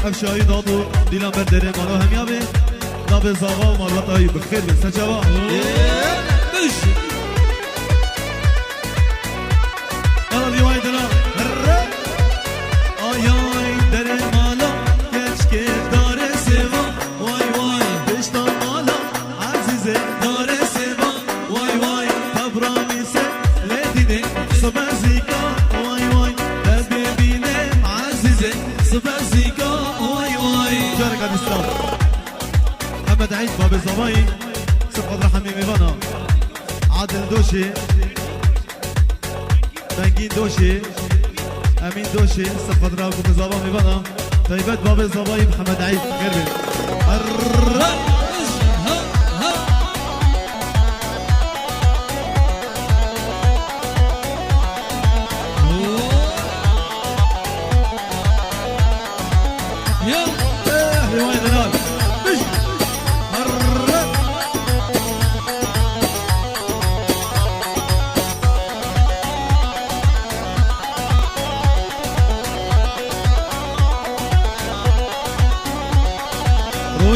افشایی دادو دیلم بر دره مالا هم یابه ناب زاوا و مالات هایی بخیر بسن جوا یالا دیوای دلال آیای دره مالا کچکه داره سوا وای وای بشتا مالا عزیزه داره سوا وای وای تبرامی سه لدینه سبزیکا وای وای ببینه عزیزه سبزیکا محمد عيد باب الزواي صفقة رحمي ميبانا عادل دوشي بنجين دوشي امين دوشي صفقة راكم الزواي ميبانا طيبات باب الزواي محمد عيد غير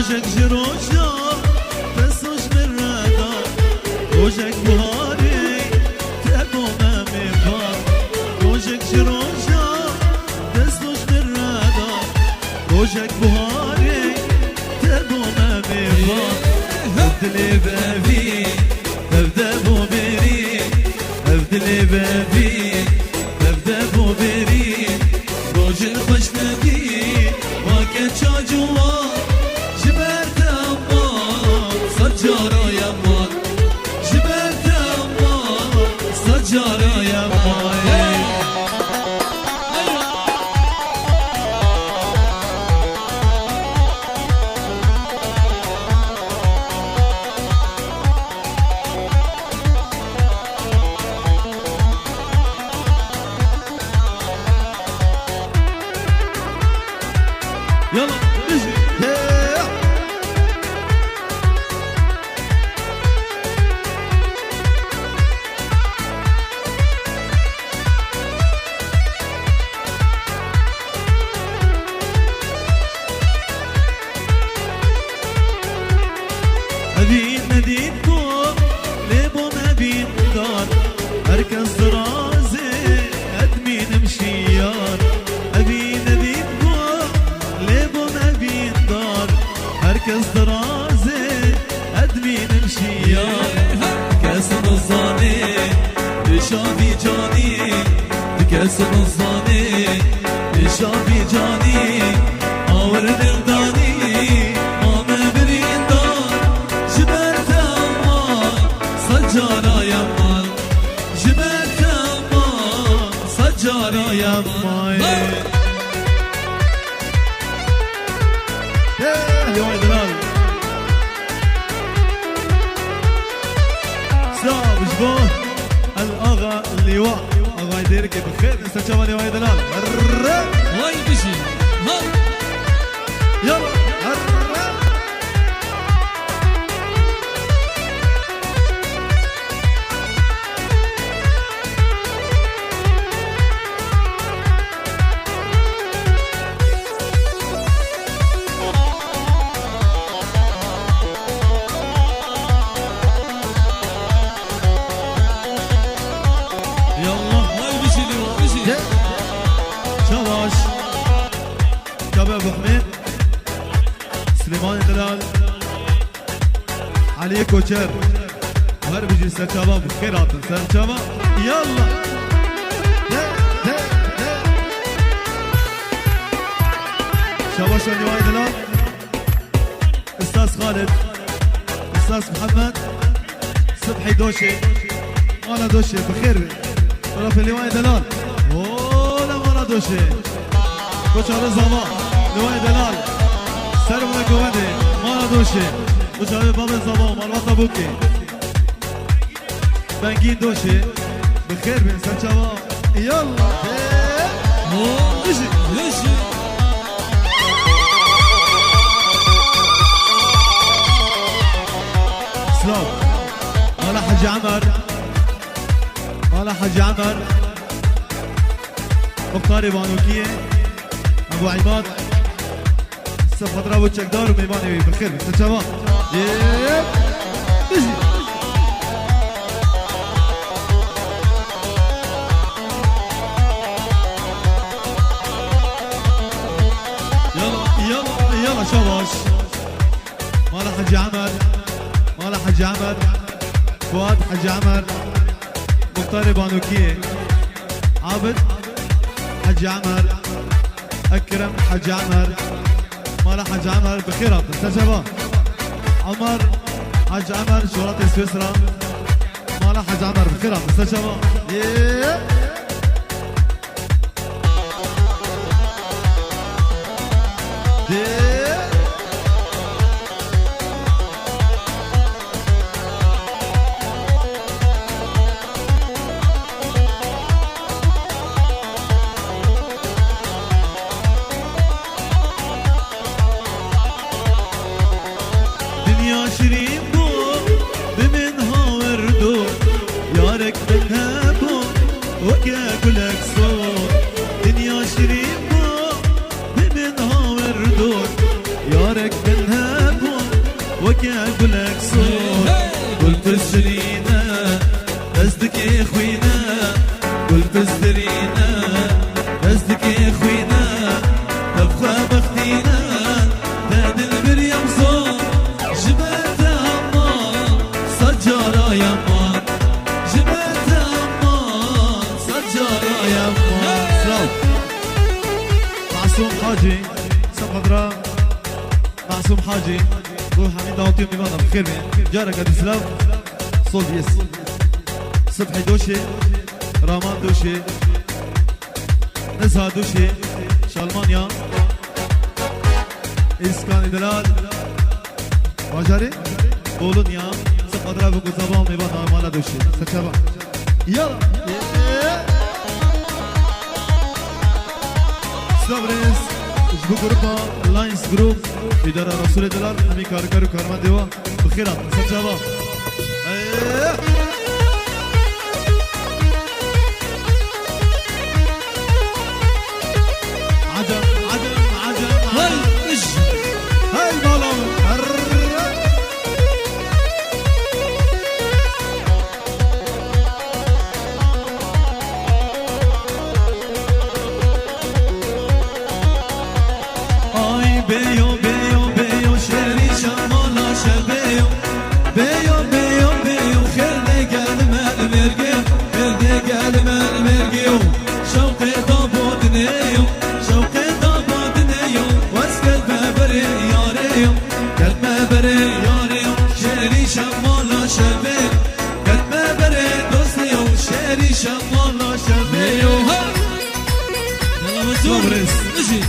روجك جروجا تسوش من رادا روجك بهاري تبو ما مبار روجك جروجا تسوش من رادا روجك بهاري تبو ما مبار ابدلي بابي ابدا بو بيري ابدلي بابي ابدا بو بيري روج الخش نبي وكان شاجوا سجارة يا مان جبت أمان سجارة يا مان يلا نجي نديكم ليبو ما بين دار اركز رازي ادمي نمشيار ابي نديكم ليبو ما بين دار اركز رازي ادمي نمشيار كاس الظاني بشافي جاني كاس الظاني بشافي جاني اور دلداني سجارة يا مان جبت أمان سجارة يا مان يا ويد الهلال سلام جبوه الأغا اللواء أغا يديرك بخير نسا شبان يا ويد الهلال واي بشي يلا شواش شباب ابو حميد سليمان دلال علي كوتشر وهر بيجي سر شباب خيرات سر شباب يلا شواش علي دلال استاذ خالد استاذ محمد صبحي دوشي وانا دوشي بخير طرف اللواء دلال دوشي دوشارة زمان لواء دلال سرمنا كومدي مانا دوشي دوشارة باب الزمان مالواتا بوكي بنجين دوشي بخير بين سنشابا يلا دوشي دوشي سلام مالا حج عمر مالا حج عمر مختار بانوكية ابو عماد صفة رابو تشكدار وميماني بخير بس شباب تجي يلا شواش مالا حج عمر مالا حج عمر فؤاد حج عمر مختار بانوكية عابد حج عمر أكرم حج عمر مالا حج عمر بخيرات انت شباب عمر حاج عمر شرطة سويسرا مالا حاج عمر بخير مستشفى دنيا شيرين بو بمنها وردو يارك منها بو وكاكلك صوت دنيا شيرين بو بمنها وردو يارك منها بو وكاكلك صوت قلت السرينا قصدك يا خوينا قلت السرينا قصدك يا خوينا تبقى بختينا تاد المريم صوت جبت أمان سجارة يا مان جبت أمان سجارة يا مان سلام معصوم حاجي سمغدرا معصوم حاجي روح حميد داوتي ميمانا بخير جارك هذا سلام صوت يس صبحي دوشي رامان دوشي نزهة دوشي شالمانيا إسكان دلال واجاري بولون يا سقدرا بو زبان ميبانا مالا دوشي سكشابا يلا سلابريس جبو جروبا لاينس جروب إدارة رسول دلال همي كاركارو كارما ديوا بخيرات سكشابا عجب عجب عجب هاي ايش هاي المولى ay beyo beyo beyo şeri şamala şebeyo beyo beyo beyo kherde gelme merge kherde gelme merge şevke dabod neyo şevke dabod neyo vaskel bebere yareyo gelme bere yareyo şeri şamala şebeyo gelme bere dosteyo şeri şamala şebeyo يلا مسؤول صبرس. اجي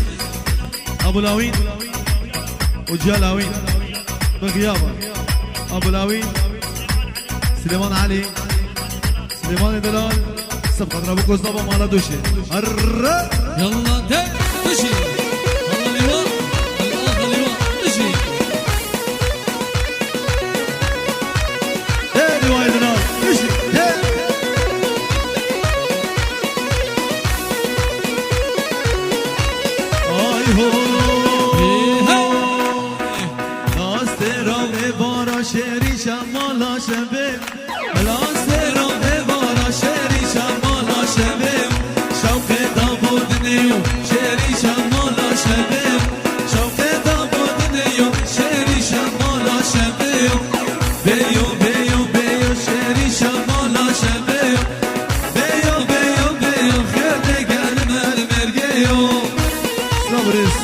ابو لاوين وجيا لاوين بغيابه ابو لاوين سليمان علي سليمان دلال سبقة ابو كوزدابا مالا دوشي يلا ده اجي الله لواء الله لواء اجي هي رواية دلال ايش هي اي هو لاسترا بارا شری شمالا شبه لاسترا بارا شری شمالا شبه شوق داوود نیو شری شمالا شبه شوق داوود نیو شری شمالا شبه بیو بیو بیو شری شمالا شبه بیو بیو بیو خرد گلمر مرگیو صبرس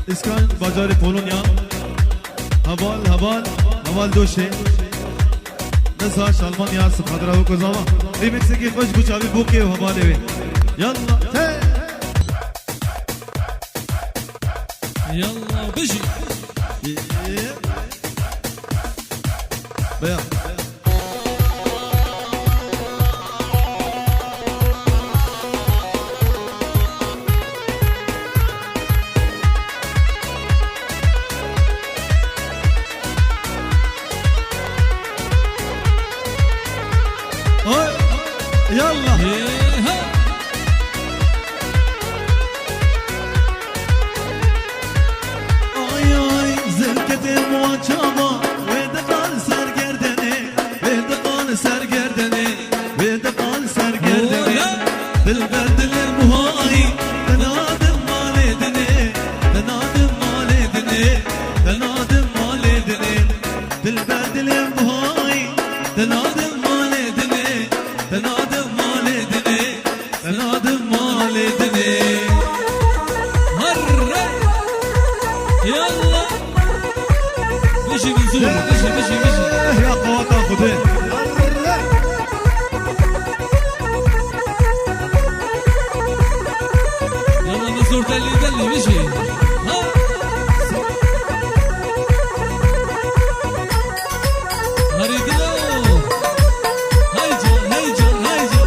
İskan Bacari Polonya Haval Doşe Nesa Şalmanya Sıfadra Kozava Remix'e geçmiş bu çavi bu kev havale ve Yallah hey يلا بجي Bayan Oy Yallah ها Ay ay zevketim muaçaba Ve de kal sergerdeni Ve de kal sergerdeni Ve de kal sergerdeni Dilber dilir muhayi Denadım maledini Denadım maledini Denadım maledini Dilber dilir muhayi Denadım maledini Denadım maledini Denadım maledini هر يلا بشي منصور بشي بشي بشي يا قوات اخذين يلا منصور دلي دلي بشي ها هريدلو هيجا هيجا هيجا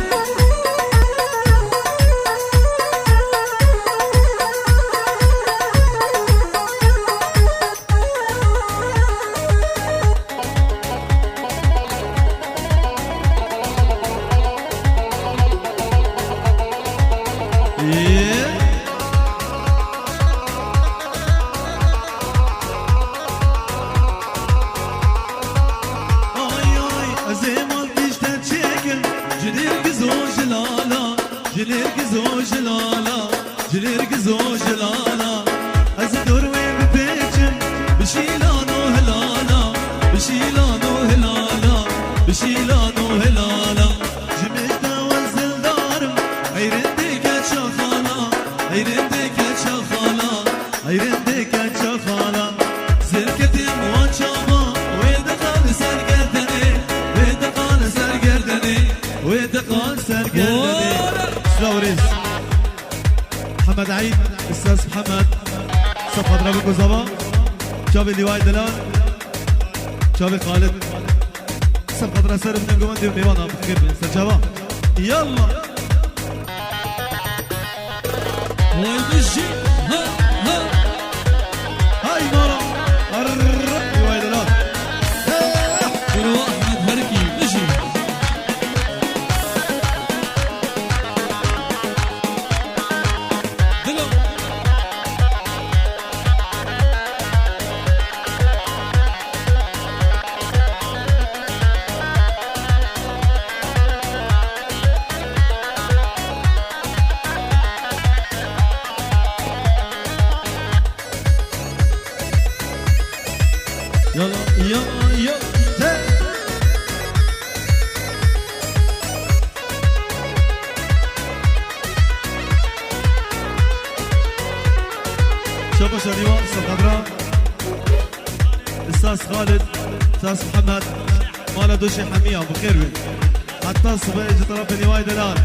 جليرك زوج لالا ازدور وين ببيتم بشيلانو هلالا بشيلانو هلالا بشيلانو هلالا جميتا وانزل دارم عيرندك شخالا عيرندك شخالا عيرندك شخالا زركتي موان شاما ويدقال سرقردني ويدقال سرقردني ويدقال سرقردني سلوريس محمد عيد استاذ محمد صف اضربك وزبا شابي لواي دلال شابي خالد صف قدر سر من الجوندي ونيوانا بخير من سجابا يلا وين بشي ها ها هاي نورا لواي دلال كيلو احمد هركي بشي يلا يلا يلا شوفوا شنيوان صفدرا استاذ خالد استاذ محمد مالا دوشي حمية بخير بي حتى الصبح اجي طرف نواي دلال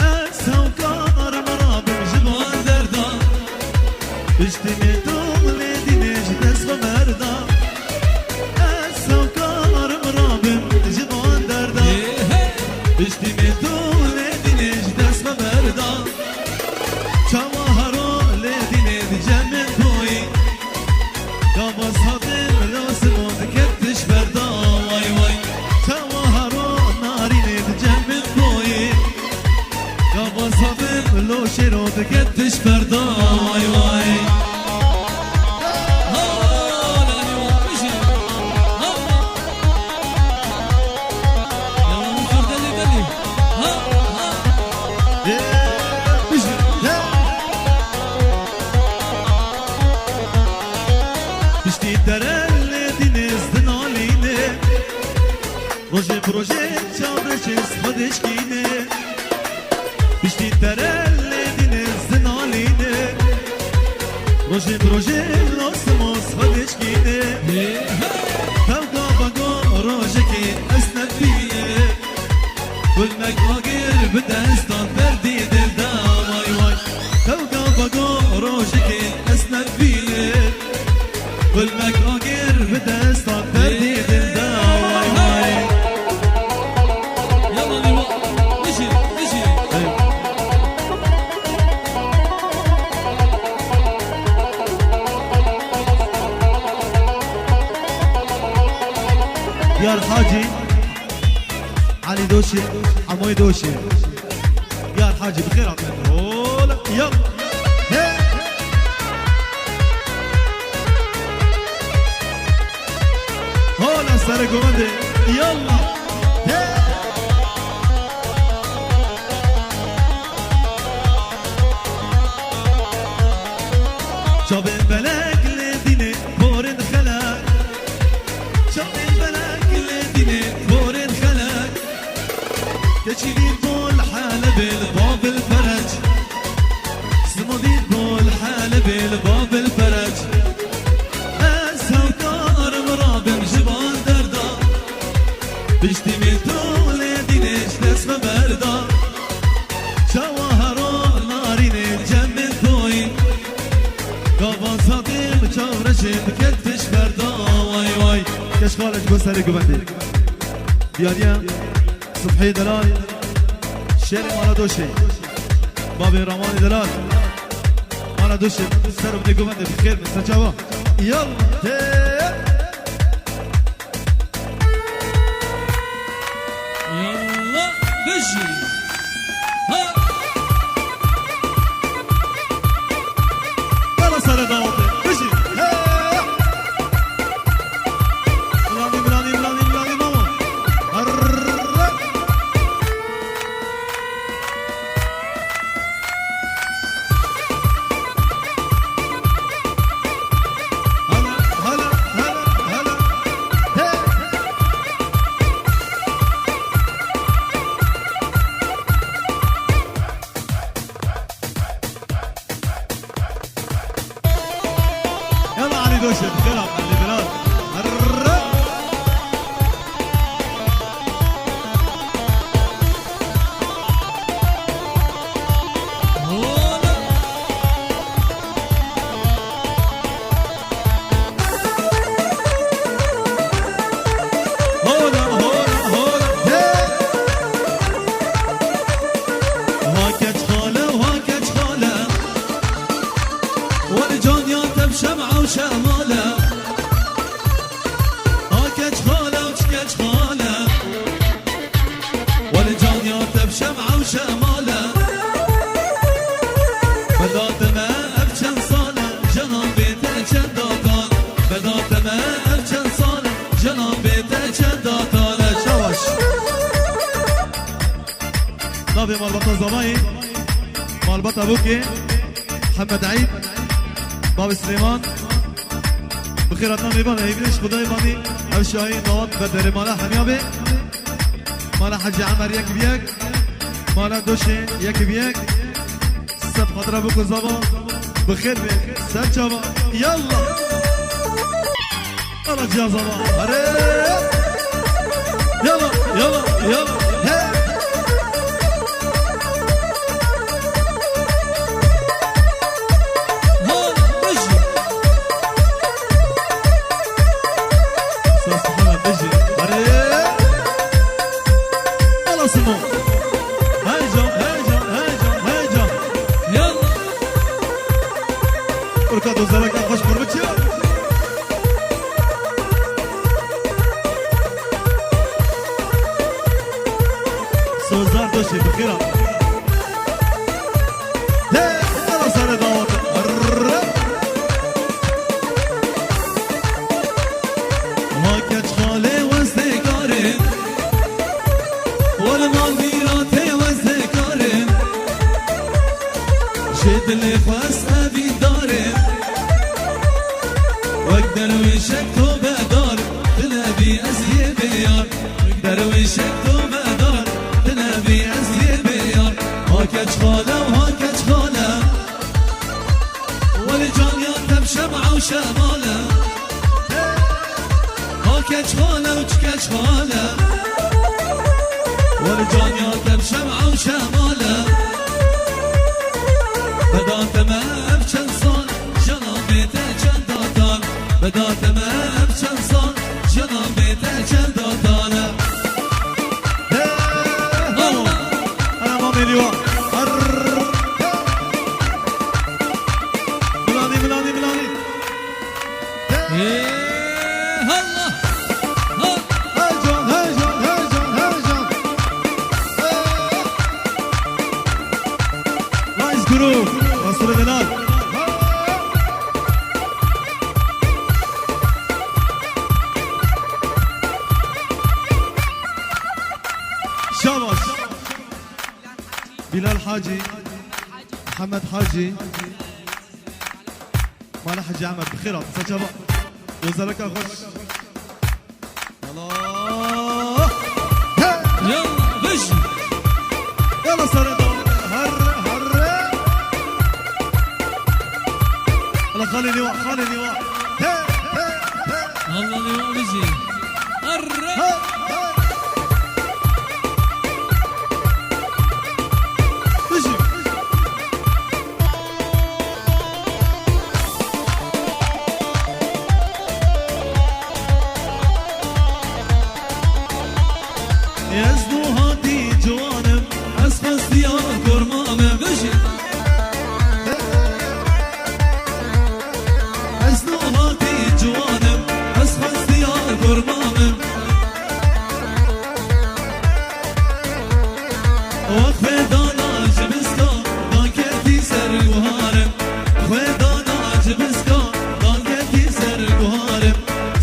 السوكار مراب جبان دردا بجتمي دوم لدينيش تسبة مردا السوكار مراب جبان دردا بجتمي دوم لدينيش تسبة مردا شواهرو لدينيش جمن بوي قابس هاتم لاسمون كتش بردا واي واي شواهرو ناري جمن بوي قابس هاتم لو شيرو كتش بردا واي واي روجي بروجي شابرشيس خدش كيني بشتي ترل دينيز دناليني روجي بروجي لوسموس خدش كيني توقع بقو روجكي اسند فيني كل مقاقير بدستان بردي دلدا واي واي توقع بقو روجكي اسند فيني كل مقاقير بدستان بردي دلدا واي واي يا الحاجي علي دوشي عموي دوشي يا الحاجي بخير عطينا هولا يلا هولا سارق ومدي يلا شاب بلاك لديني بورد خلاك شاب بلاك لديني بورد خلاك تجيلي طول حالة بالباب الفرج سمضي طول حالة بالباب الفرج اسم مردا جواهران نارين الجنة توي قابان صديق چورش بكتش بردا واي واي كشغالك بسري قبندي ديانيا صبحي دلال شيري مالا دوشي بابي رماني دلال مالا دوشي سرو بني قبندي بخير من سجاوة يلا يلا بجي ها يلا سر داوطي بجي ملاني ملاني ملاني ملاني ماما هلا هلا هلا هلا يلا علي دوشة بخيرها علي بلال هولا هولا هولا هولا هاكج خالة وهاكج خالة والجون ياتب شمعة وشمالة هاكج خالة وشكج خالة والجون ياتب شمعة وشمالة بدات ما أبشن صالة جنان بيته شداتان بدات ما أبشن صالة جنان بيته شداتان شواش نبي مالبطة زماي مالبطة بوكي محمد عيد باب سليمان بخيرتنا ميبان ايبنش خداي باني او شاهين نوات بدر مالا حميابي مالا حج عمر يك بيك مالا دوشي يك بيك سب خضرا بكو زبا بخير بيك سب شابا يلا يلا جا زبا هري يلا يلا يلا هي هولا بجي استاذ محمد بيجي هري يلا سمو هيجا هيجا هيجا هيجا يلا بركاتو زلك خوش قربتي سوزار دوشي بخيرة يلا سنة دعوة هاكج خالي وزدكاري والمال بيراتي وزدكاري جد اللي خاص أبي داري واقدر وشكتو بدار تنبي أزي بيار واقدر وشكتو بدار تنبي أزي بيار هاكج خالة وهاكج خالة والجان ياتب شمعة وشمالة هاكج خالة وشكج خالة والجان ياتب شمعة وشمالة بدات ما أبشن صال جنان بيته جنداتان بدات ما أبشن صال جنان بيته جنداتان أنا مامي ليوا ملاني ملاني ملاني إيه هلا ها هيجان هيجان هيجان هيجان نايس جروب رسول بلال شاباش بلال حاجي محمد حاجي مالا حاجي عمر بخيرات سجابا وزارك خوش الله يلا بجي يلا صار هر هر يلا خلي لواء خلي لواء الله اللي بجي قرب وقف دانا جبسكا دانكتی سر گوهارم خدانا جبسکا دانکتی سر گوهارم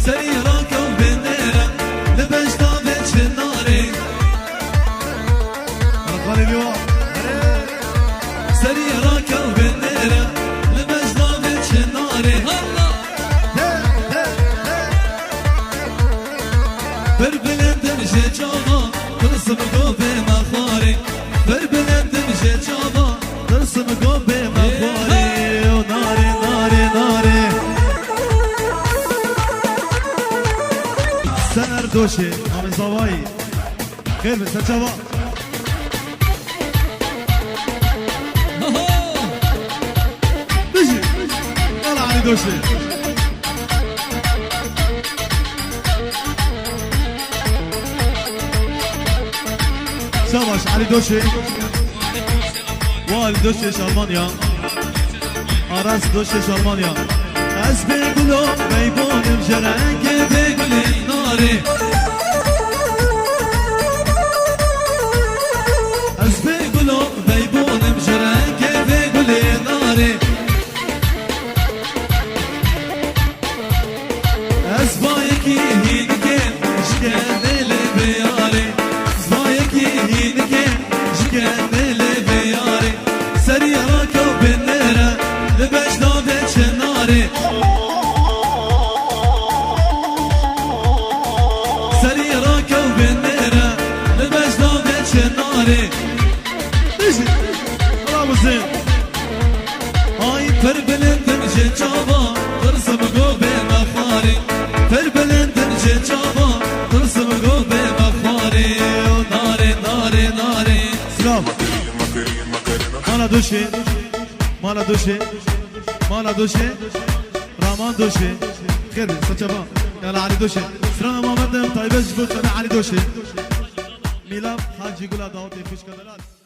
سری راکو بندرم لبشتا به چناره خالی لیوا سری راکو بندرم لبشتا به چناره بر بلندم جاوا ترسم گو به مخاره بر بلندم جاوا ترسم گو به مخاره سر دوشه آمین زوایی خیر بسر جوا بشی یالا علی دوشه شاباش علی دوشه وال دوشش آلمانیا آرس دوشش آلمانیا از بگلو بیبونم جرنگ بگلی ناره از بگلو بیبونم جرنگ بگلی ناره از با یکی هینگه جگنه بیاره از با یکی هینگه جگنه بیاره سری راکو بنره لبش داده چناره سری راکو بنره لبش داده چناره دیشی برافو زین آی پر بلندن جنجابا ترسم گو به مخاری پر بلندن جنجابا ترسم گو به مخاری ناره ناره ناره سلام مالا دوشه مالا دوشه مالا دوشه رامان دوشه خير سچبا يلا علي دوشه سلام محمد طيبش بود علي دوشه میلاد حاجی گلا داوود خوش کدلات